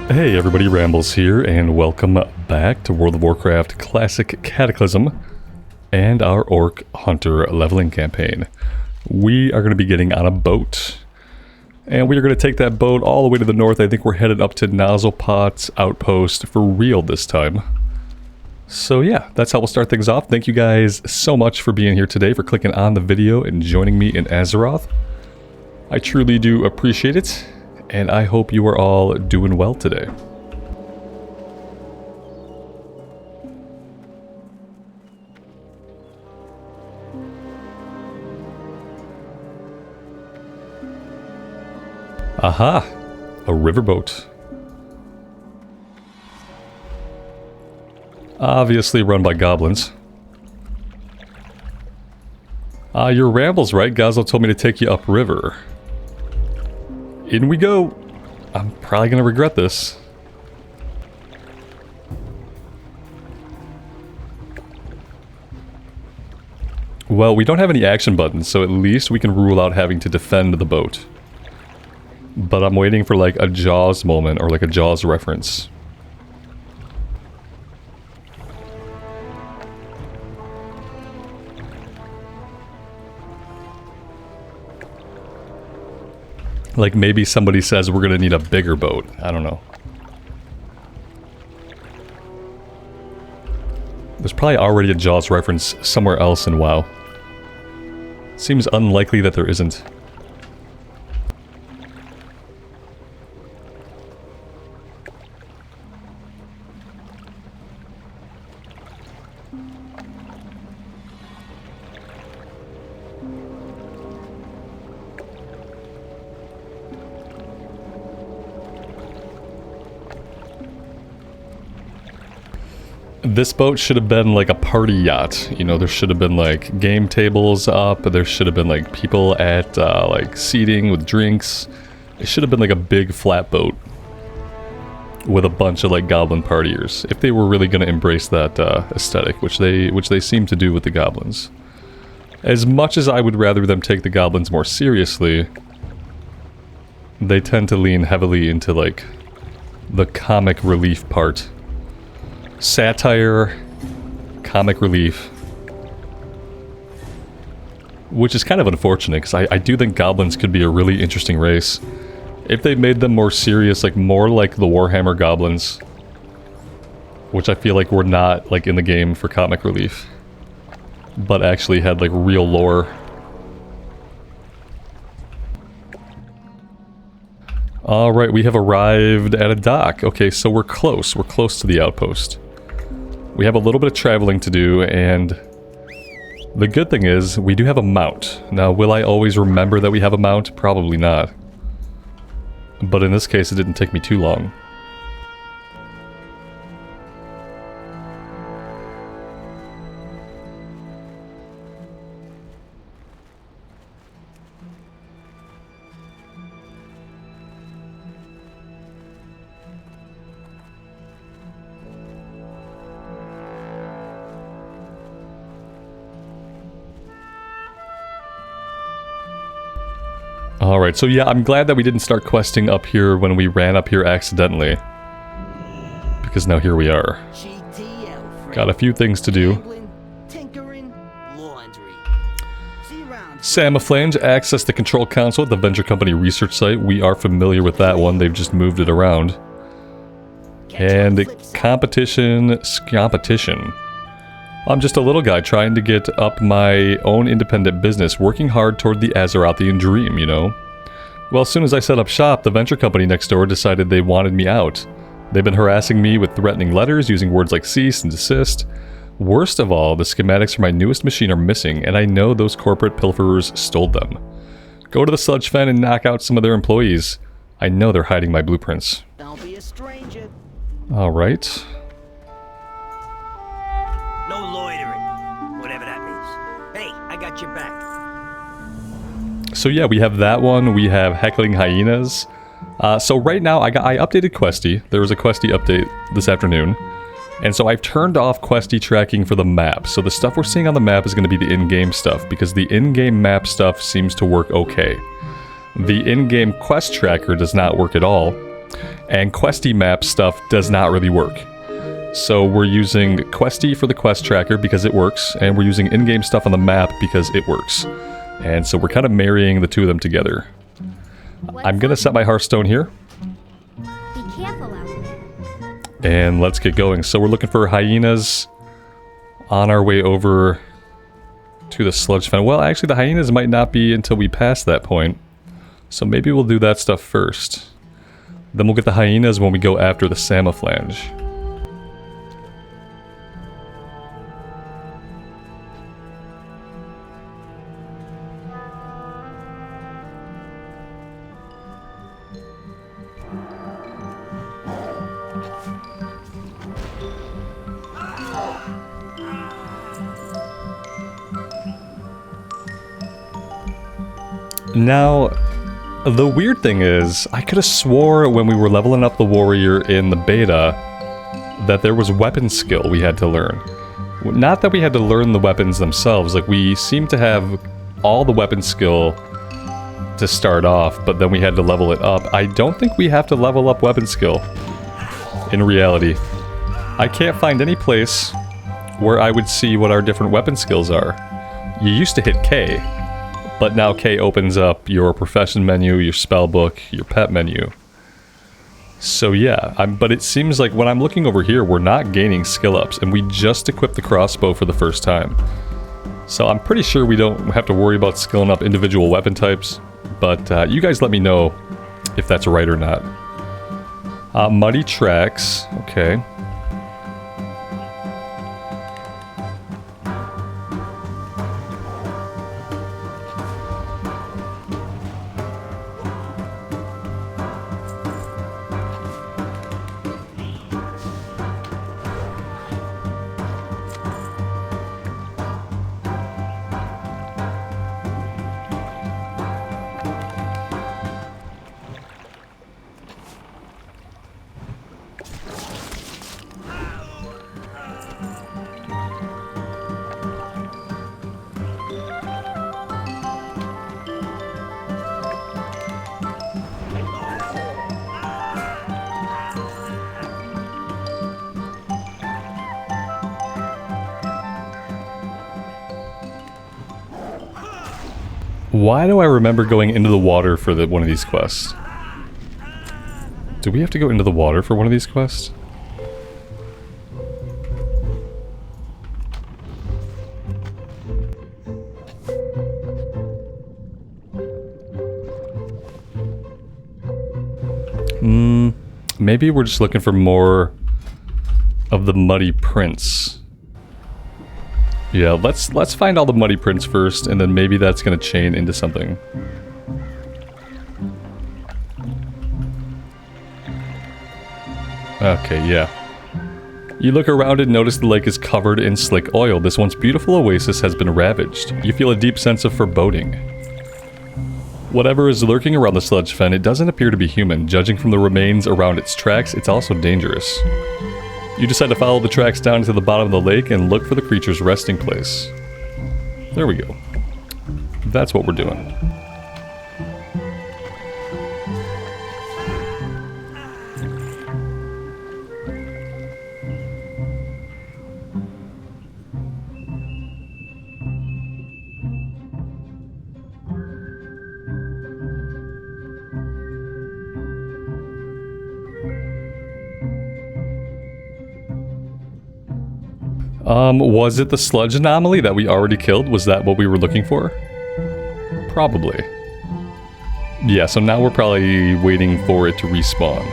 Hey everybody, Rambles here, and welcome back to World of Warcraft Classic Cataclysm and our Orc Hunter leveling campaign. We are going to be getting on a boat, and we are going to take that boat all the way to the north. I think we're headed up to Nozzlepot's outpost for real this time. So yeah, that's how we'll start things off. Thank you guys so much for being here today, for clicking on the video and joining me in Azeroth. I truly do appreciate it. And I hope you are all doing well today. Aha! A riverboat. Obviously run by goblins. You're Rambles, right? Gazzo told me to take you upriver. In we go! I'm probably gonna regret this. Well, we don't have any action buttons, so at least we can rule out having to defend the boat. But I'm waiting for like a Jaws moment, or like a Jaws reference. Like maybe somebody says we're gonna need a bigger boat. I don't know. There's probably already a Jaws reference somewhere else in WoW. Seems unlikely that there isn't. This boat should have been like a party yacht. You know, there should have been like game tables up, there should have been like people at like seating with drinks. It should have been like a big flat boat with a bunch of like goblin partiers, if they were really going to embrace that aesthetic, which they seem to do with the goblins. As much as I would rather them take the goblins more seriously, they tend to lean heavily into like the comic relief part. Satire, comic relief, which is kind of unfortunate, because I do think goblins could be a really interesting race if they made them more serious, like more like the Warhammer goblins, which I feel like were not like in the game for comic relief, but actually had like real lore. Alright, we have arrived at a dock. Okay, so we're close to the outpost. We have a little bit of traveling to do, and the good thing is, we do have a mount. Now, will I always remember that we have a mount? Probably not. But in this case, it didn't take me too long. Alright, so yeah, I'm glad that we didn't start questing up here when we ran up here accidentally. Because now here we are. Got a few things to do. Samoflange, access the control console at the Venture Company research site. We are familiar with that one, they've just moved it around. And competition. I'm just a little guy trying to get up my own independent business, working hard toward the Azerothian dream, you know? Well, as soon as I set up shop, the venture company next door decided they wanted me out. They've been harassing me with threatening letters, using words like cease and desist. Worst of all, the schematics for my newest machine are missing, and I know those corporate pilferers stole them. Go to the sludge fen and knock out some of their employees. I know they're hiding my blueprints. Don't be a stranger. Alright. No loitering, whatever that means. Hey, I got your back. So yeah, we have that one. We have heckling hyenas. So right now, I updated Questie. There was a Questie update this afternoon. And so I've turned off Questie tracking for the map. So the stuff we're seeing on the map is going to be the in-game stuff, because the in-game map stuff seems to work okay. The in-game quest tracker does not work at all. And Questie map stuff does not really work. So we're using Questie for the quest tracker because it works, and we're using in-game stuff on the map because it works. And so we're kind of marrying the two of them together. I'm gonna set my Hearthstone here. Be careful out there. And let's get going. So we're looking for hyenas on our way over to the sludge fen. Well, actually the hyenas might not be until we pass that point. So maybe we'll do that stuff first. Then we'll get the hyenas when we go after the samoflange. Now, the weird thing is, I could have swore when we were leveling up the warrior in the beta that there was weapon skill we had to learn. Not that we had to learn the weapons themselves, like we seem to have all the weapon skill to start off, but then we had to level it up. I don't think we have to level up weapon skill in reality. I can't find any place where I would see what our different weapon skills are. You used to hit K. But now K opens up your profession menu, your spell book, your pet menu. So yeah, but it seems like when I'm looking over here, we're not gaining skill ups, and we just equipped the crossbow for the first time. So I'm pretty sure we don't have to worry about skilling up individual weapon types, but you guys let me know if that's right or not. Muddy tracks, okay. Why do I remember going into the water for one of these quests? Do we have to go into the water for one of these quests? Maybe we're just looking for more of the muddy prints. Yeah, let's find all the muddy prints first, and then maybe that's gonna chain into something. Okay, yeah. You look around and notice the lake is covered in slick oil. This once beautiful oasis has been ravaged. You feel a deep sense of foreboding. Whatever is lurking around the sludge fen, it doesn't appear to be human. Judging from the remains around its tracks, it's also dangerous. You decide to follow the tracks down to the bottom of the lake and look for the creature's resting place. There we go. That's what we're doing. Was it the sludge anomaly that we already killed? Was that what we were looking for? Probably. Yeah, so now we're probably waiting for it to respawn.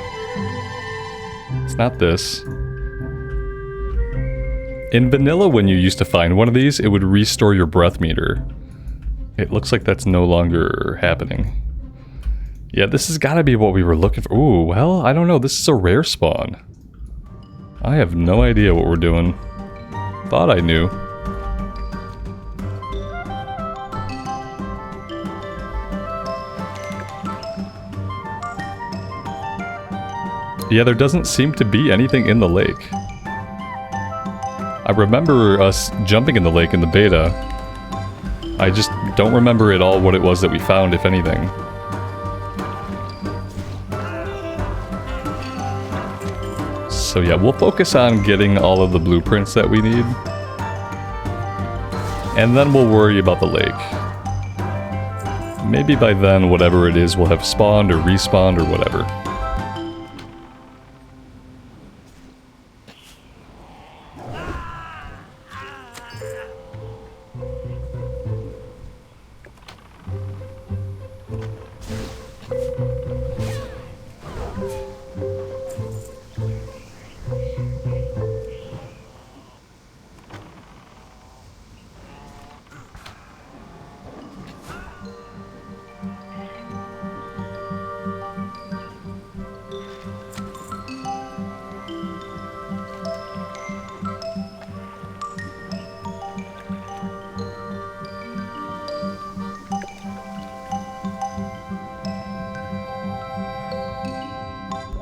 It's not this. In vanilla, when you used to find one of these, it would restore your breath meter. It looks like that's no longer happening. Yeah, this has got to be what we were looking for. Ooh, well, I don't know. This is a rare spawn. I have no idea what we're doing. Thought I knew. Yeah, there doesn't seem to be anything in the lake. I remember us jumping in the lake in the beta. I just don't remember at all what it was that we found, if anything. So yeah, we'll focus on getting all of the blueprints that we need. And then we'll worry about the lake. Maybe by then, whatever it is, will have spawned or respawned or whatever.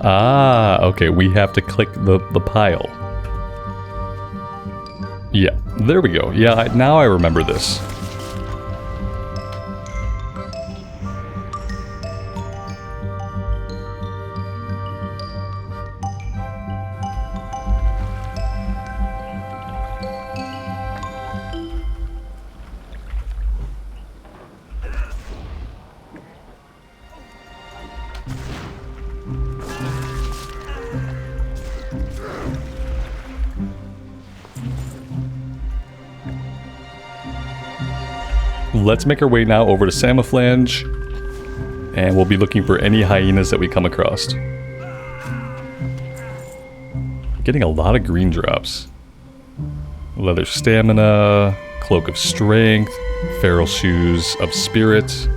Ah, okay, we have to click the pile. Yeah, there we go. Yeah, now I remember this. Let's make our way now over to Samoflange, and we'll be looking for any hyenas that we come across. Getting a lot of green drops. Leather stamina, cloak of strength, feral shoes of spirit.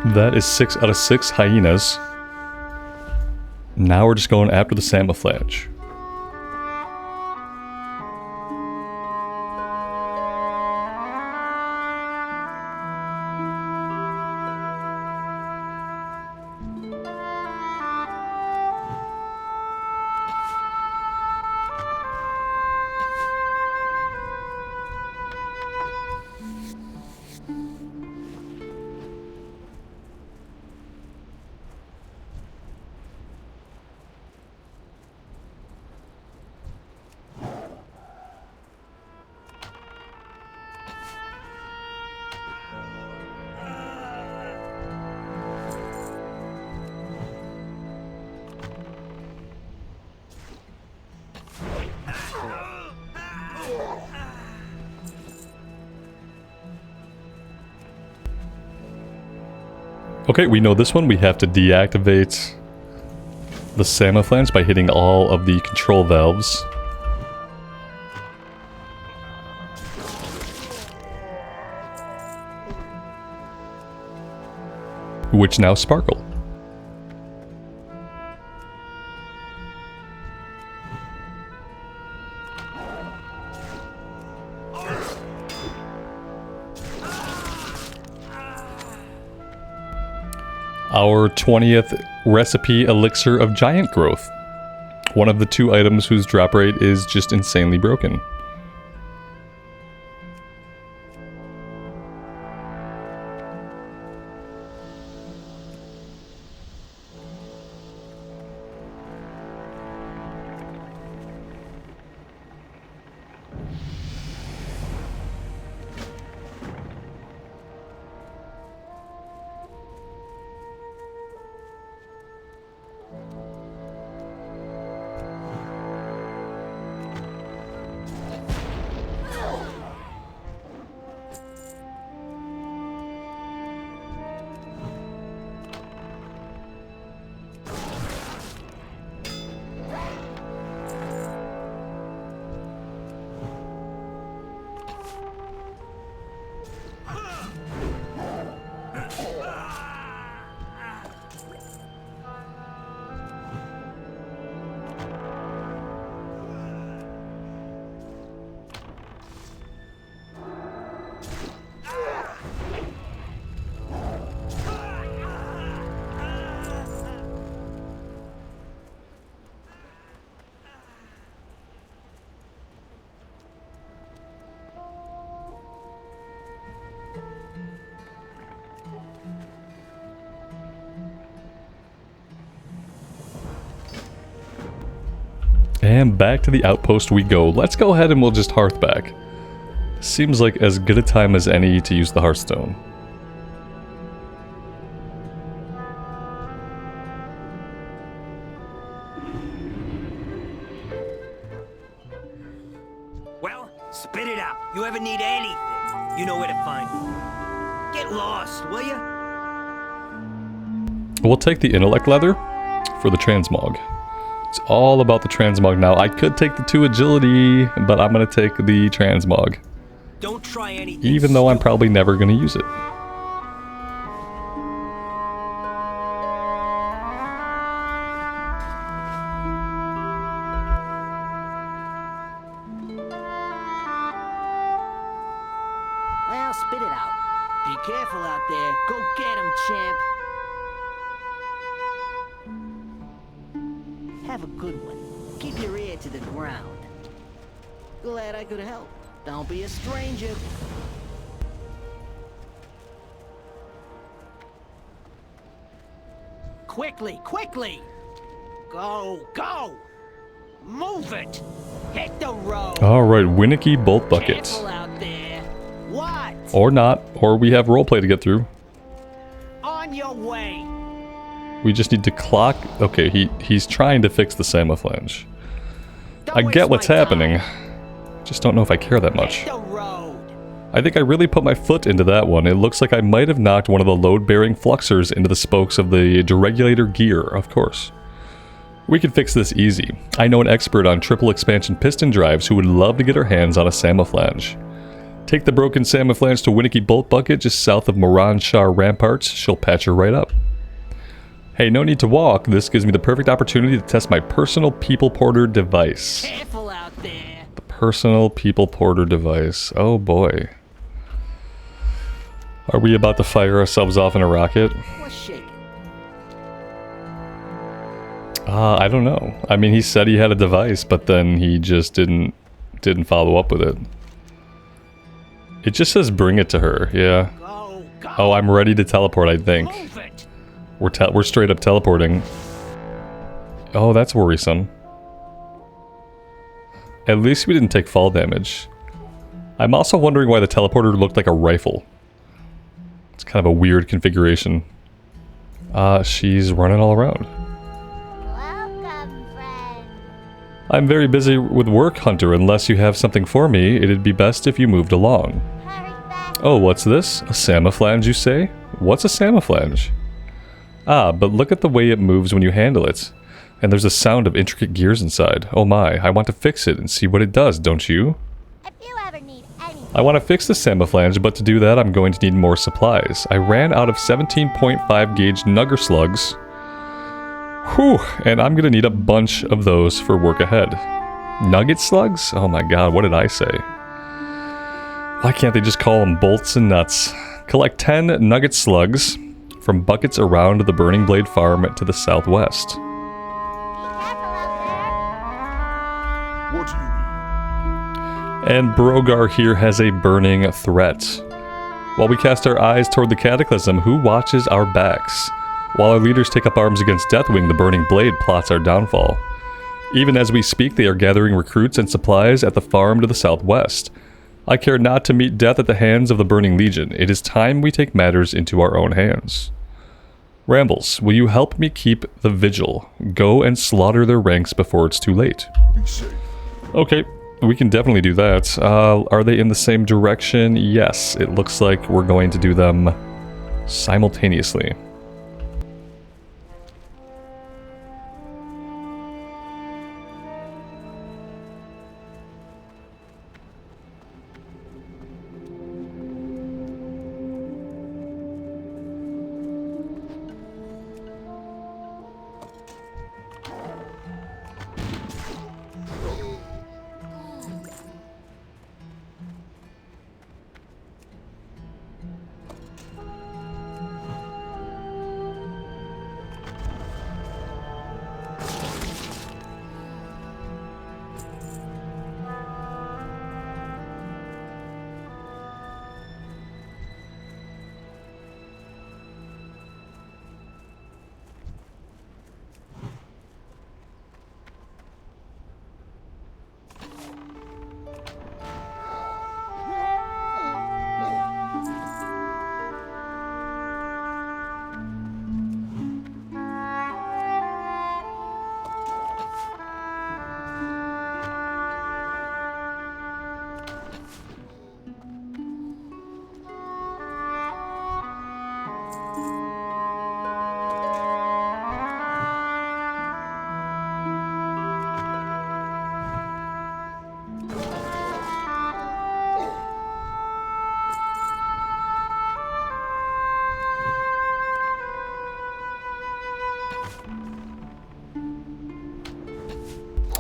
That is 6 out of 6 hyenas. Now we're just going after the samoflange. Okay, we know this one. We have to deactivate the samoflange by hitting all of the control valves. Which now sparkle. Our 20th recipe elixir of giant growth. One of the 2 items whose drop rate is just insanely broken. And back to the outpost we go. Let's go ahead and we'll just hearth back. Seems like as good a time as any to use the hearthstone. Well, spit it out. You ever need anything, you know where to find me. Get lost, will ya? We'll take the intellect leather for the transmog. It's all about the transmog now. I could take the 2 agility, but I'm going to take the transmog. Don't try anything. Even though I'm probably never going to use it. Well, spit it out. Be careful out there. Go get him, champ. Have a good one. Keep your ear to the ground. Glad I could help. Don't be a stranger. Quickly, quickly! Go, go! Move it! Hit the road! Alright, Winicky Bolt Bucket. Careful out there. What? Or not, or we have roleplay to get through. On your way! We just need to clock... Okay, he's trying to fix the samoflange. I get what's happening. Just don't know if I care that much. I think I really put my foot into that one. It looks like I might have knocked one of the load-bearing fluxers into the spokes of the deregulator gear, of course. We can fix this easy. I know an expert on triple expansion piston drives who would love to get her hands on a samoflange. Take the broken samoflange to Winicky Bolt Bucket just south of Moran Shah Ramparts. She'll patch her right up. Hey, no need to walk. This gives me the perfect opportunity to test my personal people porter device. Careful out there. The personal people porter device. Oh boy. Are we about to fire ourselves off in a rocket? What's shaking? I don't know. I mean, he said he had a device, but then he just didn't follow up with it. It just says bring it to her. Yeah. Go, go. Oh, I'm ready to teleport, I think. Move it. We're straight up teleporting. Oh, that's worrisome. At least we didn't take fall damage. I'm also wondering why the teleporter looked like a rifle. It's kind of a weird configuration. She's running all around. Welcome, friend. I'm very busy with Work Hunter. Unless you have something for me, it'd be best if you moved along. Hurry back. Oh, what's this? A samoflange, you say? What's a samoflange? Ah, but look at the way it moves when you handle it. And there's a sound of intricate gears inside. Oh my, I want to fix it and see what it does, don't you? If you ever need anything. I want to fix the samoflange, but to do that I'm going to need more supplies. I ran out of 17.5 gauge nugger slugs. Whew, and I'm going to need a bunch of those for work ahead. Nugget slugs? Oh my god, what did I say? Why can't they just call them bolts and nuts? Collect 10 nugget slugs from buckets around the Burning Blade farm to the southwest. Be careful out What do you need? And Brogar here has a burning threat. While we cast our eyes toward the Cataclysm, who watches our backs? While our leaders take up arms against Deathwing, the Burning Blade plots our downfall. Even as we speak, they are gathering recruits and supplies at the farm to the southwest. I care not to meet death at the hands of the Burning Legion. It is time we take matters into our own hands. Rambles, will you help me keep the vigil? Go and slaughter their ranks before it's too late. Be safe. Okay, we can definitely do that. Are they in the same direction? Yes, it looks like we're going to do them simultaneously.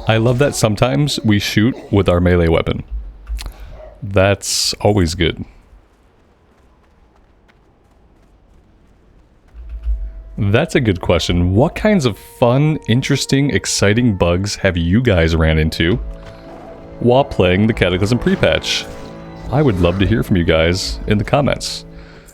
I love that sometimes we shoot with our melee weapon. That's always good. That's a good question. What kinds of fun, interesting, exciting bugs have you guys ran into while playing the Cataclysm pre-patch? I would love to hear from you guys in the comments.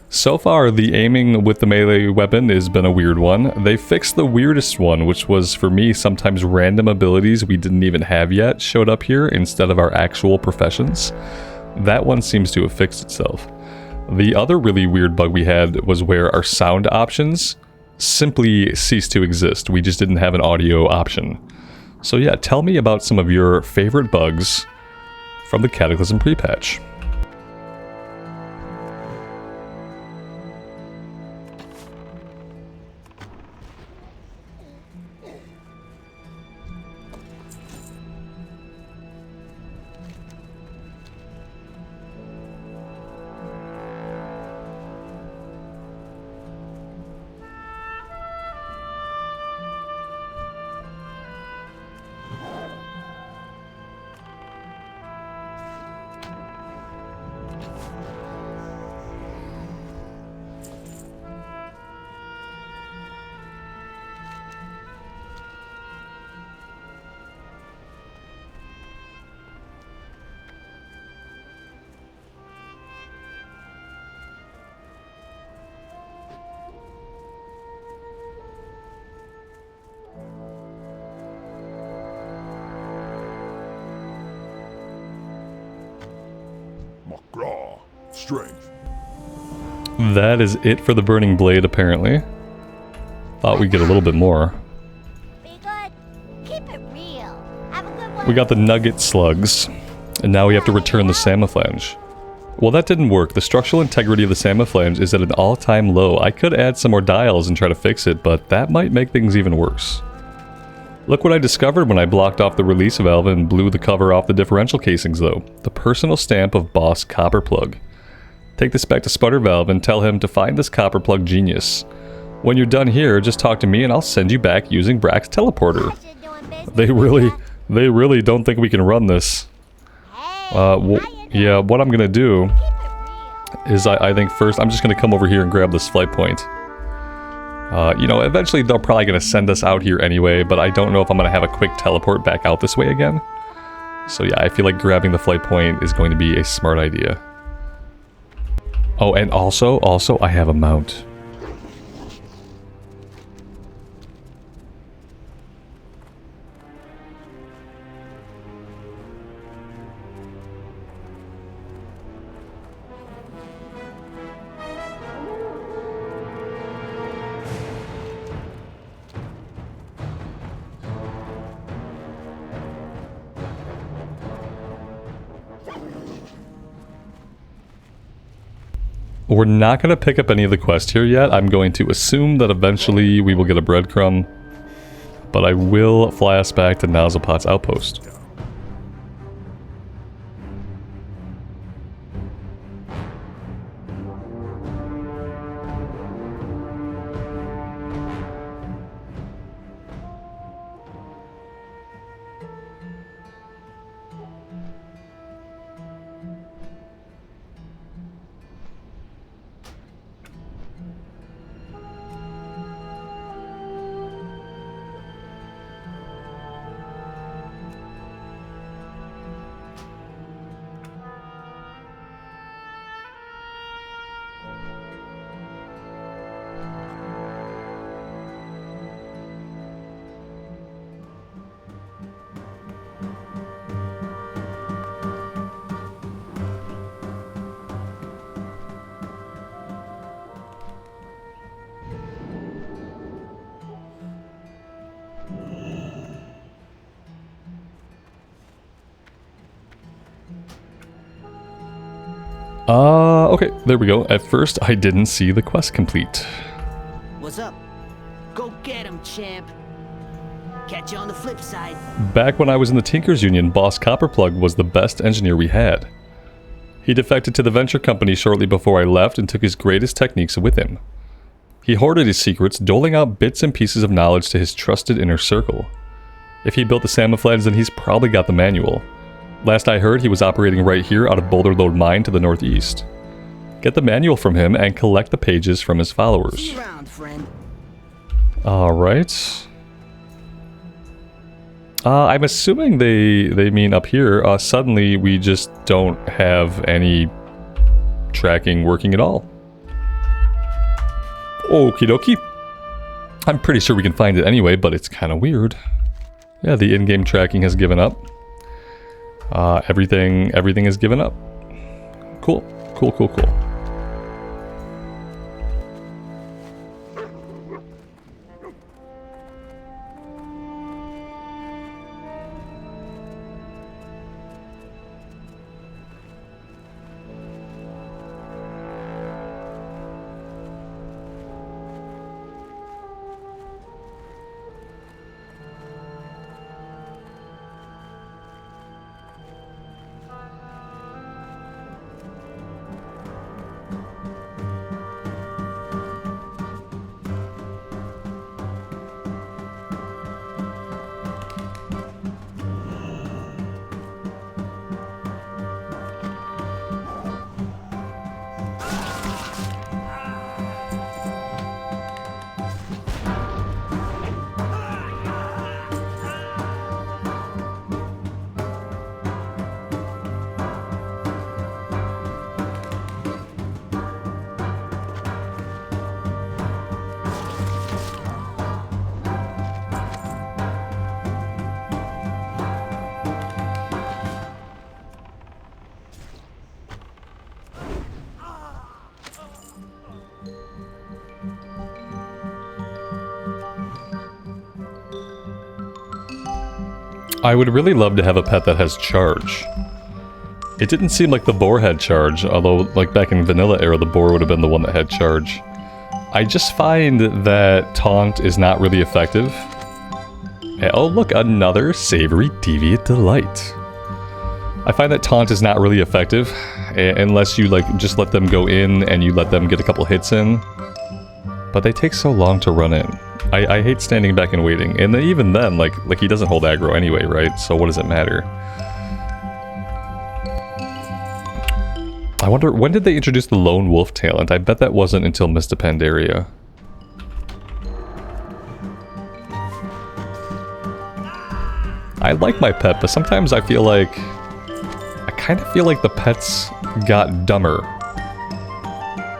So far, the aiming with the melee weapon has been a weird one. They fixed the weirdest one, which was, for me, sometimes random abilities we didn't even have yet showed up here instead of our actual professions. That one seems to have fixed itself. The other really weird bug we had was where our sound options simply ceased to exist. We just didn't have an audio option. So yeah, tell me about some of your favorite bugs from the Cataclysm pre-patch. Macaw. Strength. That is it for the Burning Blade, apparently. Thought we'd get a little bit more. Be good. Keep it real. Have a good one. We got the Nugget Slugs, and now we have to return the samoflange. Well, that didn't work. The structural integrity of the samoflange is at an all-time low. I could add some more dials and try to fix it, but that might make things even worse. Look what I discovered when I blocked off the release valve and blew the cover off the differential casings, though. The personal stamp of Boss Copperplug. Take this back to Sputtervalve and tell him to find this Copperplug genius. When you're done here, just talk to me and I'll send you back using Brack's teleporter. They really don't think we can run this. Yeah, what I'm gonna do is I think first I'm just gonna come over here and grab this flight point. You know, eventually they're probably gonna send us out here anyway, but I don't know if I'm gonna have a quick teleport back out this way again. So yeah, I feel like grabbing the flight point is going to be a smart idea. Oh, and also I have a mount. We're not going to pick up any of the quests here yet. I'm going to assume that eventually we will get a breadcrumb. But I will fly us back to Nozzlepot's outpost. Okay, there we go. At first, I didn't see the quest complete. What's up? Go get him, champ. Catch you on the flip side. Back when I was in the Tinkers Union, Boss Copperplug was the best engineer we had. He defected to the venture company shortly before I left and took his greatest techniques with him. He hoarded his secrets, doling out bits and pieces of knowledge to his trusted inner circle. If he built the samoflange, then he's probably got the manual. Last I heard, he was operating right here out of Boulder Lode Mine to the northeast. Get the manual from him and collect the pages from his followers. See you around, friend. Alright. I'm assuming they mean up here. Suddenly we just don't have any tracking working at all. Okie dokie. I'm pretty sure we can find it anyway, but it's kind of weird. Yeah, the in-game tracking has given up. Everything has given up. Cool. I would really love to have a pet that has charge. It didn't seem like the boar had charge, although like back in vanilla era the boar would have been the one that had charge. I just find that taunt is not really effective. Oh look, another savory deviant delight. I find that taunt is not really effective unless you like just let them go in and you let them get a couple hits in. But they take so long to run in. I hate standing back and waiting. And then even then, like he doesn't hold aggro anyway, right? So what does it matter? I wonder, when did they introduce the Lone Wolf talent? I bet that wasn't until Mist of Pandaria. I like my pet, but sometimes I feel like... I kind of feel like the pets got dumber.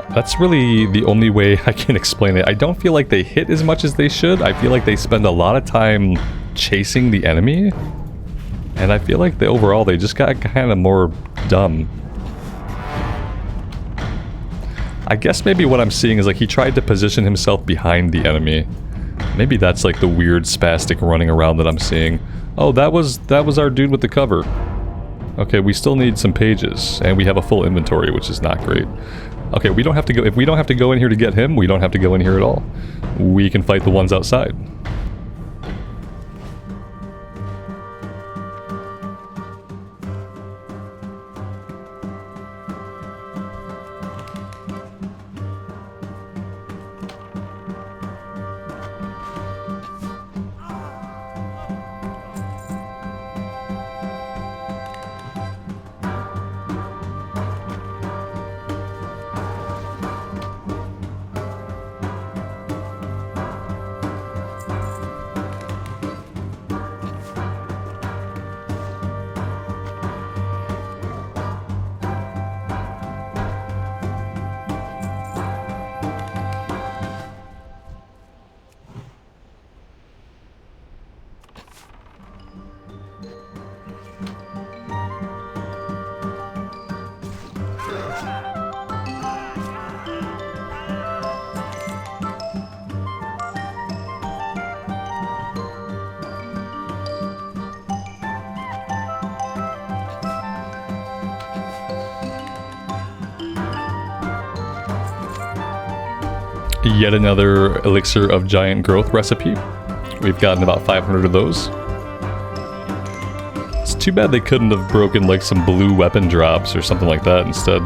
That's really the only way I can explain it. I don't feel like they hit as much as they should. I feel like they spend a lot of time chasing the enemy. And I feel like overall they just got kind of more dumb. I guess maybe what I'm seeing is like he tried to position himself behind the enemy. Maybe that's like the weird spastic running around that I'm seeing. Oh, that was our dude with the cover. Okay, we still need some pages, and we have a full inventory, which is not great. Okay, we don't have to go. If we don't have to go in here to get him, we don't have to go in here at all. We can fight the ones outside. Yet another elixir of giant growth recipe. We've gotten about 500 of those. It's too bad they couldn't have broken like some blue weapon drops or something like that instead.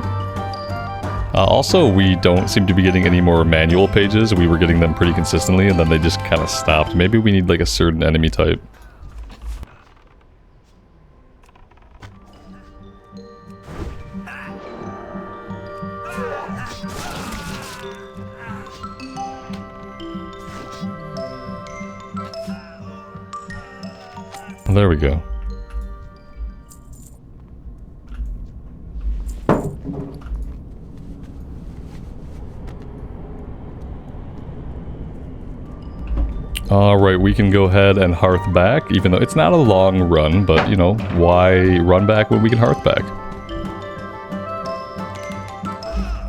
Also, we don't seem to be getting any more manual pages. We were getting them pretty consistently and then they just kind of stopped. Maybe we need like a certain enemy type. There we go. Alright, we can go ahead and hearth back, even though it's not a long run, but, you know, why run back when we can hearth back?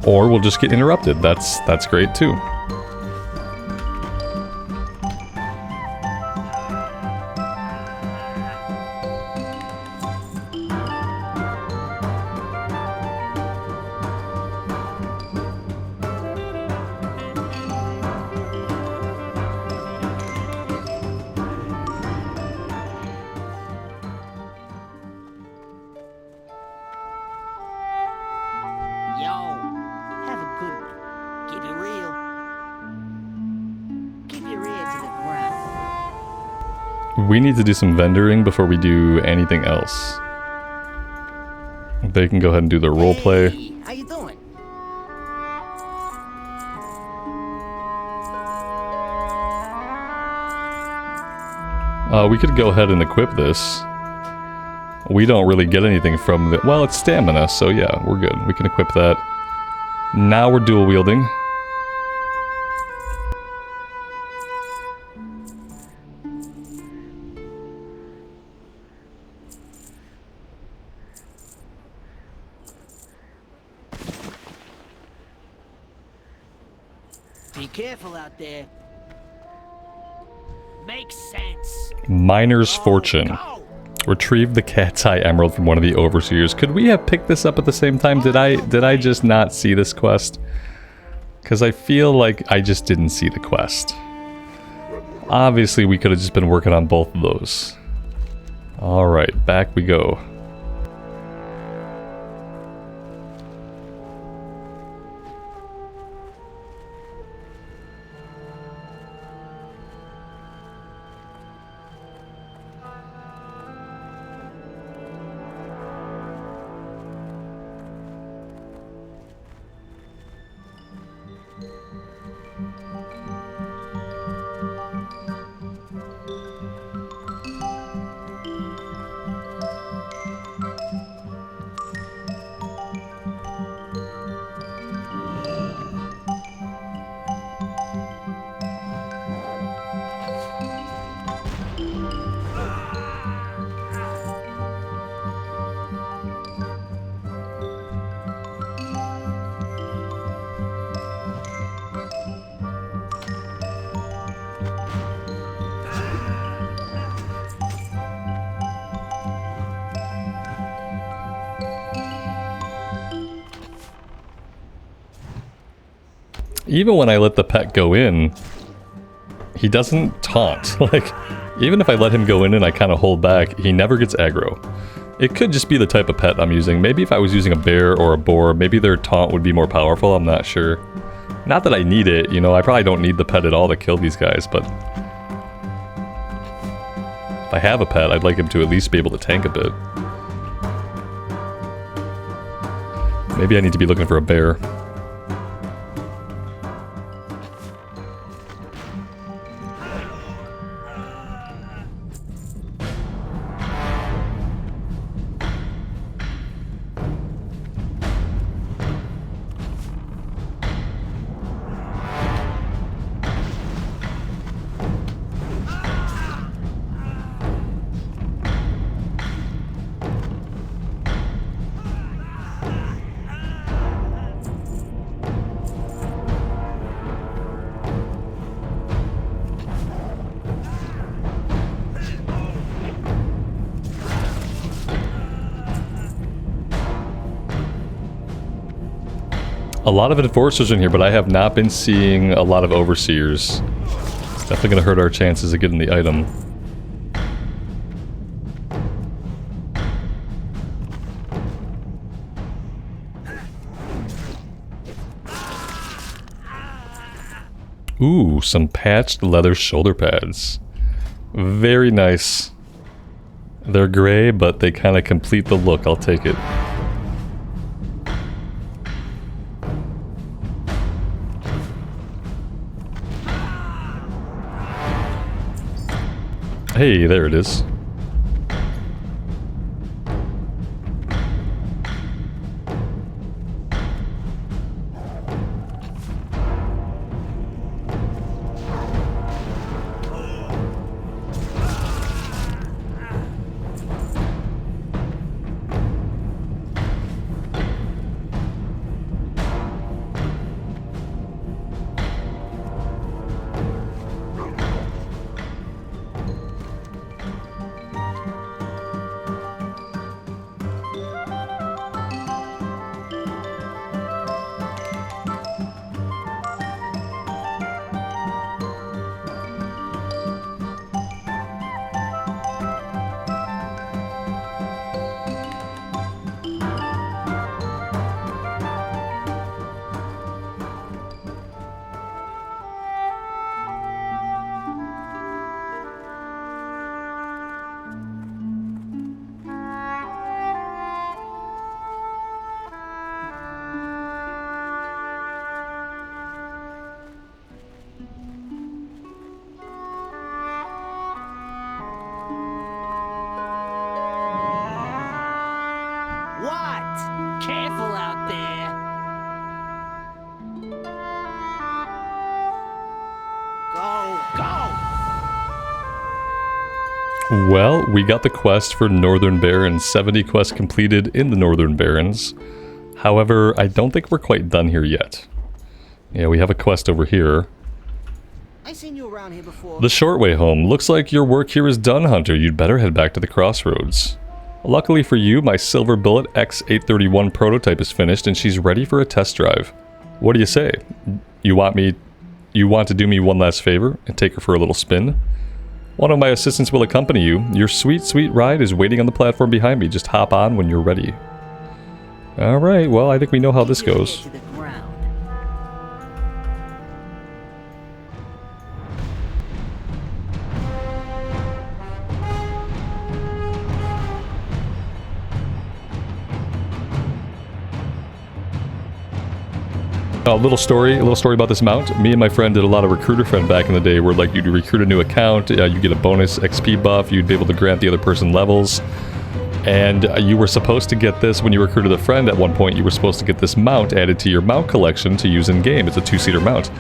Or we'll just get interrupted. That's great too. We need to do some vendoring before we do anything else. They can go ahead and do their roleplay. Hey, how you doing? We could go ahead and equip this. We don't really get anything from the... Well, it's stamina, so yeah, we're good. We can equip that. Now we're dual wielding. Be careful out there. Makes sense. Miner's Fortune. Retrieve the cat's eye emerald from one of the overseers. Could we have picked this up at the same time? Did I just not see this quest? Because I feel like I just didn't see the quest. Obviously, we could have just been working on both of those. Alright, back we go. Even when I let the pet go in, he doesn't taunt. Like, even if I let him go in and I kind of hold back, he never gets aggro. It could just be the type of pet I'm using. Maybe if I was using a bear or a boar, maybe their taunt would be more powerful, I'm not sure. Not that I need it, you know, I probably don't need the pet at all to kill these guys, but... if I have a pet, I'd like him to at least be able to tank a bit. Maybe I need to be looking for a bear. A lot of enforcers in here, but I have not been seeing a lot of overseers. It's definitely going to hurt our chances of getting the item. Ooh, some patched leather shoulder pads. Very nice. They're gray, but they kind of complete the look. I'll take it. Hey, there it is. Well, we got the quest for Northern Barrens. 70 quests completed in the Northern Barrens. However, I don't think we're quite done here yet. Yeah, we have a quest over here. I seen you around around here before? The short way home. Looks like your work here is done, Hunter. You'd better head back to the crossroads. Luckily for you, my Silver Bullet X831 prototype is finished and she's ready for a test drive. What do you say? You want to do me one last favor and take her for a little spin? One of my assistants will accompany you. Your sweet, sweet ride is waiting on the platform behind me. Just hop on when you're ready. Alright, well, I think we know how this goes. A little story about this mount. Me and my friend did a lot of recruiter friend back in the day where like you'd recruit a new account, you get a bonus XP buff, you'd be able to grant the other person levels. And you were supposed to get this when you recruited a friend at one point. You were supposed to get this mount added to your mount collection to use in game. It's a 2-seater mount,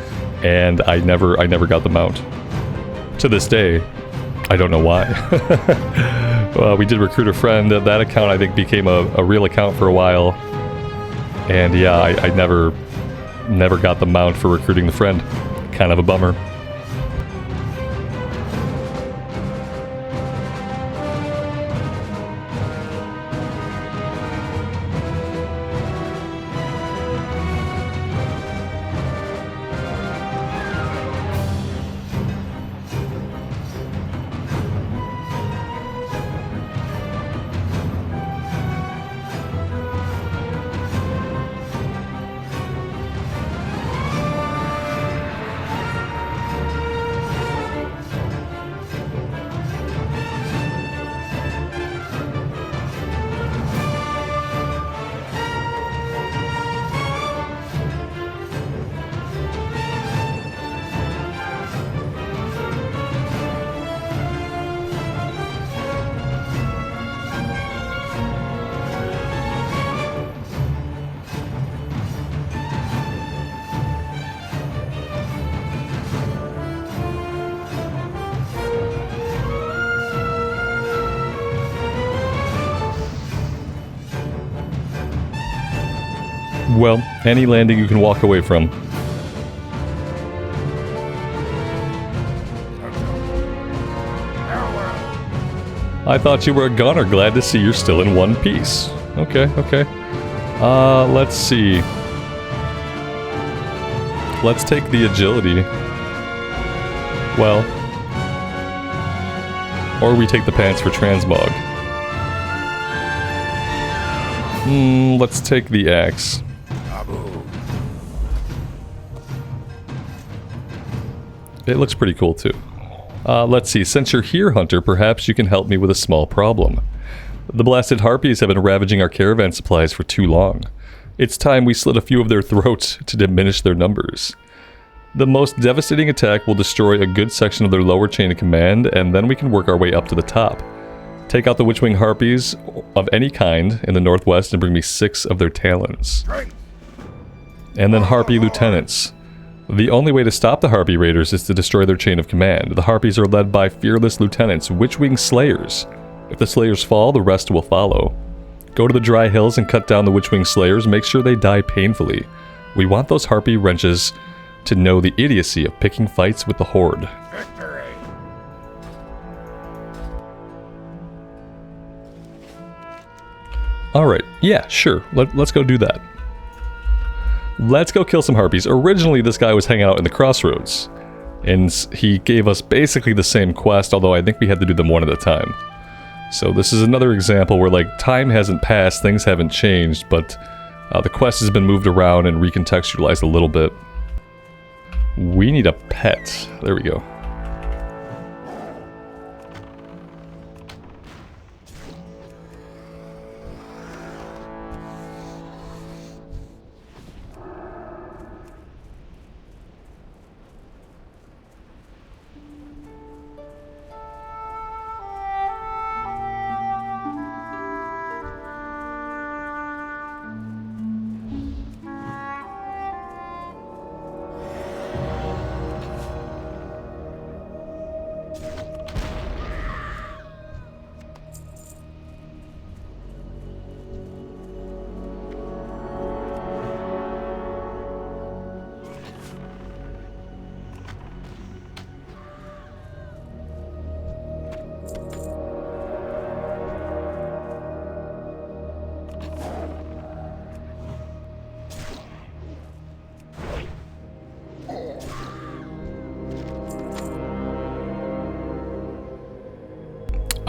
and I never got the mount. To this day, I don't know why. Well, we did recruit a friend. That account I think became a real account for a while, and yeah, I never got the mount for recruiting the friend. Kind of a bummer. Well, any landing you can walk away from. I thought you were a gunner. Glad to see you're still in one piece. Okay, okay. Let's see. Let's take the agility. Well. Or we take the pants for transmog. Let's take the axe. It looks pretty cool too. Let's see, since you're here, Hunter, perhaps you can help me with a small problem. The blasted harpies have been ravaging our caravan supplies for too long. It's time we slit a few of their throats to diminish their numbers. The most devastating attack will destroy a good section of their lower chain of command, and then we can work our way up to the top. Take out the witchwing harpies of any kind in the northwest and bring me 6 of their talons. And then harpy lieutenants. The only way to stop the harpy raiders is to destroy their chain of command. The harpies are led by fearless lieutenants, witchwing slayers. If the slayers fall, the rest will follow. Go to the dry hills and cut down the witchwing slayers. Make sure they die painfully. We want those harpy wrenches to know the idiocy of picking fights with the horde. Alright, yeah, sure. Let's go do that. Let's go kill some harpies. Originally, this guy was hanging out in the crossroads, and he gave us basically the same quest, although I think we had to do them one at a time. So this is another example where, like, time hasn't passed, things haven't changed, but the quest has been moved around and recontextualized a little bit. We need a pet. There we go.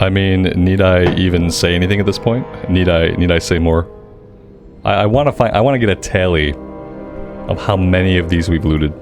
I mean, need I even say anything at this point? Need I say more? I want to get a tally of how many of these we've looted.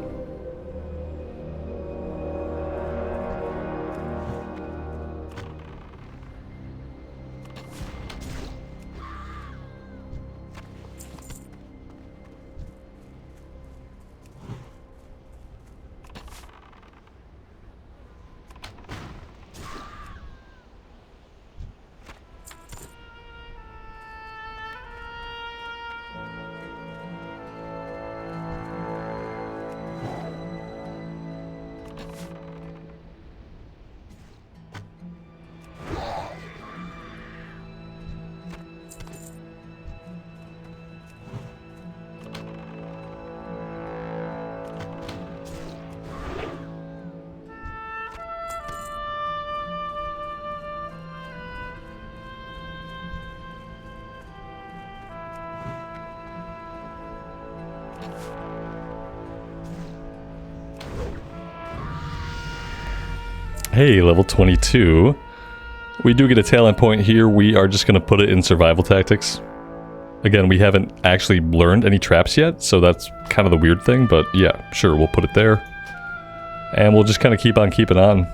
Hey, level 22. We do get a talent point here. We are just going to put it in survival tactics. Again, we haven't actually learned any traps yet, so that's kind of the weird thing, but yeah, sure, we'll put it there. And we'll just kind of keep on keeping on.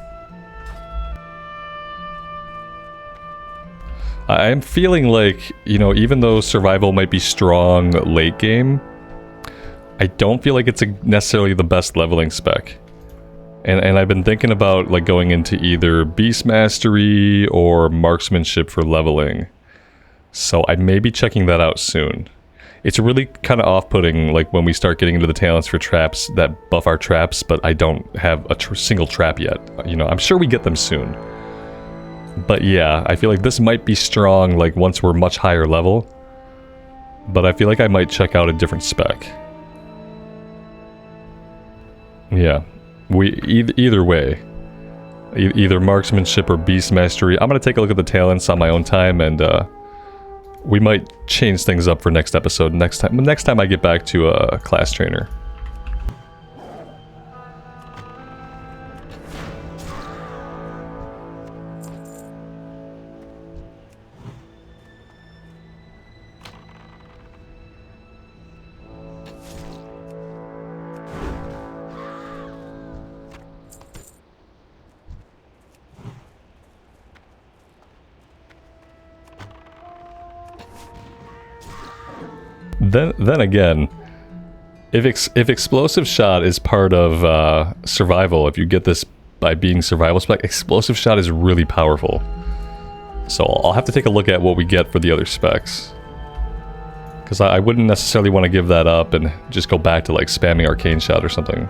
I'm feeling like, you know, even though survival might be strong late game, I don't feel like it's necessarily the best leveling spec. And I've been thinking about like going into either Beast Mastery or Marksmanship for leveling. So I may be checking that out soon. It's really kind of off-putting like when we start getting into the talents for traps that buff our traps, but I don't have a single trap yet. You know, I'm sure we get them soon. But yeah, I feel like this might be strong like once we're much higher level. But I feel like I might check out a different spec. Yeah. Either way, either Marksmanship or Beast Mastery. I'm going to take a look at the talents on my own time, and we might change things up for next episode. Next time I get back to a class trainer. Then again, if explosive shot is part of survival, if you get this by being survival spec, explosive shot is really powerful. So I'll have to take a look at what we get for the other specs, because I wouldn't necessarily want to give that up and just go back to like spamming arcane shot or something.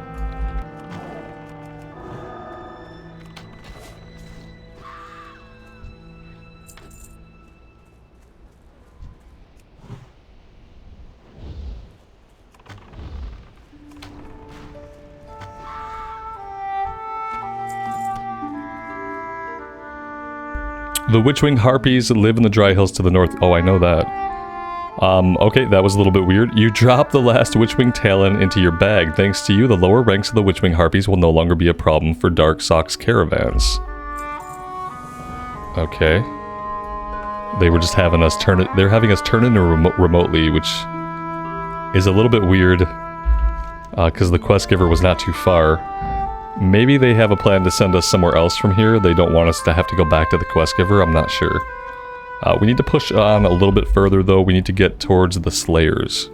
The Witchwing Harpies live in the dry hills to the north. Oh, I know that. Okay, that was a little bit weird. You drop the last Witchwing talent into your bag. Thanks to you, the lower ranks of the Witchwing Harpies will no longer be a problem for Dark Sock's caravans. Okay. They were just having us turn it... They're having us turn it remotely, which is a little bit weird, because the quest giver was not too far. Maybe they have a plan to send us somewhere else from here. They don't want us to have to go back to the quest giver. I'm not sure. We need to push on a little bit further, though. We need to get towards the Slayers.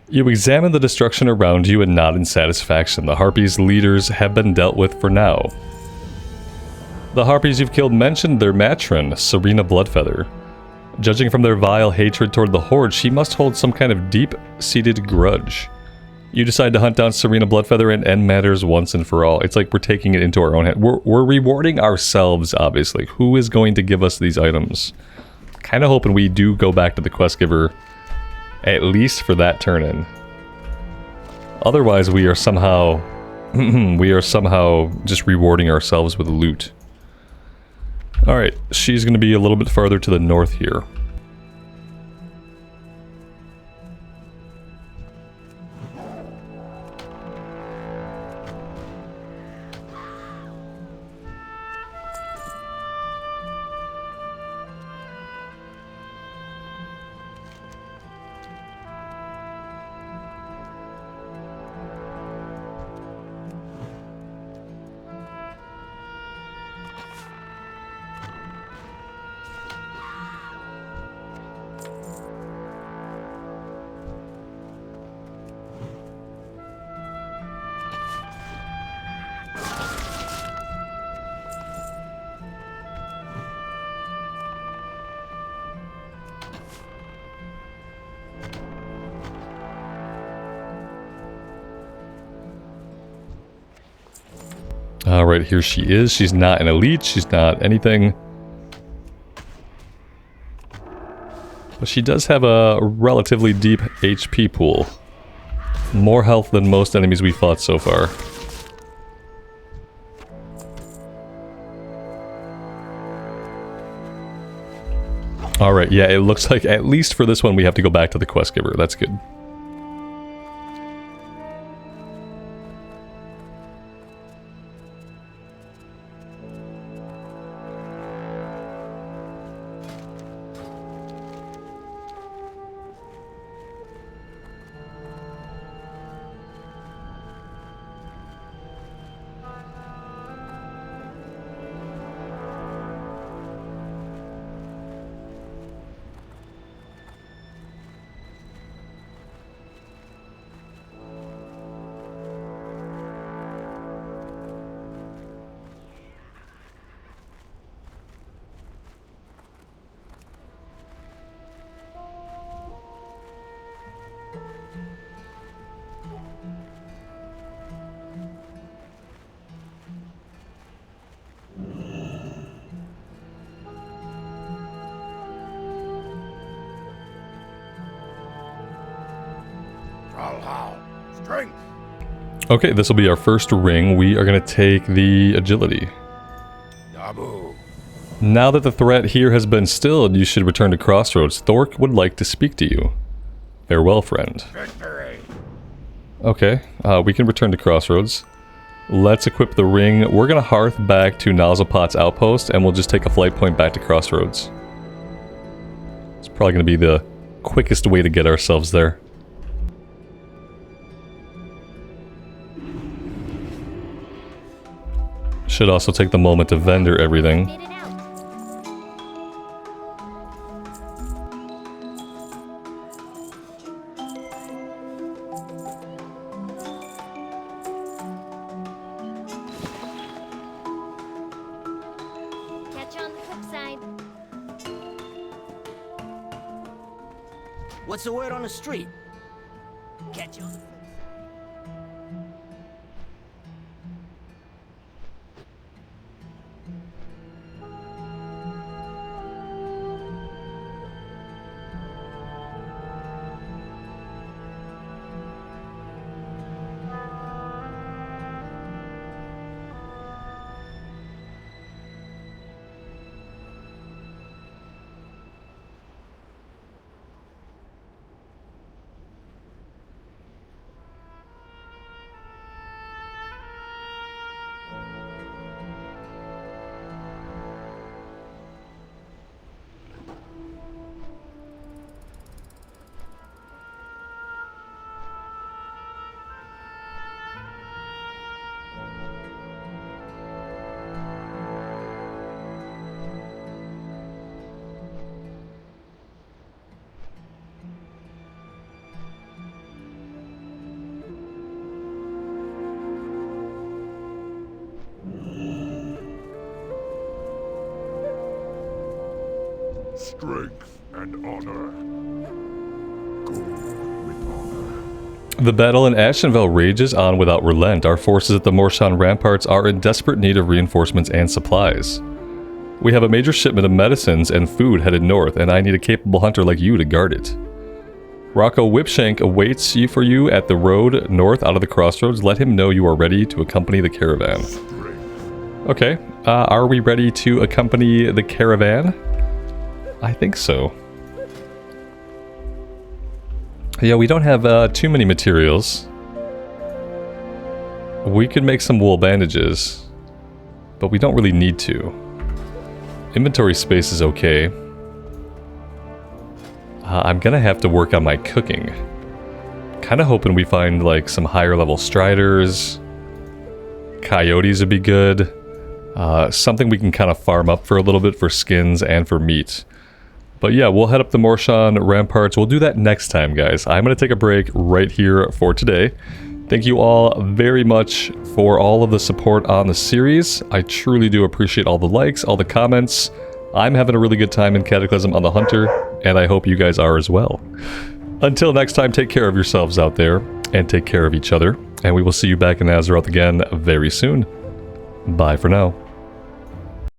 You examine the destruction around you and nod in satisfaction. The harpies' leaders have been dealt with for now. The harpies you've killed mentioned their matron, Serena Bloodfeather. Judging from their vile hatred toward the Horde, she must hold some kind of deep-seated grudge. You decide to hunt down Serena Bloodfeather and end matters once and for all. It's like we're taking it into our own hand. We're rewarding ourselves, obviously. Who is going to give us these items? Kind of hoping we do go back to the quest giver, at least for that turn-in. Otherwise, we are somehow... just rewarding ourselves with loot. Alright, she's going to be a little bit farther to the north here. Alright, here she is. She's not an elite, she's not anything. But she does have a relatively deep HP pool. More health than most enemies we fought so far. Alright, yeah, it looks like at least for this one we have to go back to the quest giver. That's good. Strength. Okay, this will be our first ring. We are going to take the agility. Nabu. Now that the threat here has been stilled, you should return to Crossroads. Thork would like to speak to you. Farewell, friend. Victory. Okay, we can return to Crossroads. Let's equip the ring. We're going to hearth back to Nozzlepot's outpost, and we'll just take a flight point back to Crossroads. It's probably going to be the quickest way to get ourselves there. Should also take the moment to vendor everything. Spit it out. Catch you on the flip side. What's the word on the street? Catch you on the flip side. Strength and honor. Gold with honor. The battle in Ashenvale rages on without relent. Our forces at the Morshan ramparts are in desperate need of reinforcements and supplies. We have a major shipment of medicines and food headed north, and I need a capable hunter like you to guard it. Rocco Whipshank awaits you for you at the road north out of the crossroads. Let him know you are ready to accompany the caravan. Okay, are we ready to accompany the caravan? I think so. Yeah, we don't have too many materials. We could make some wool bandages, but we don't really need to. Inventory space is okay. I'm gonna have to work on my cooking. Kinda hoping we find like some higher level striders. Coyotes would be good. Something we can kind of farm up for a little bit for skins and for meat. But yeah, we'll head up the Morshan ramparts. We'll do that next time, guys. I'm gonna take a break right here for today. Thank you all very much for all of the support on the series. I truly do appreciate all the likes, all the comments. I'm having a really good time in Cataclysm on the Hunter, and I hope you guys are as well. Until next time, take care of yourselves out there, and take care of each other, and we will see you back in Azeroth again very soon. Bye for now.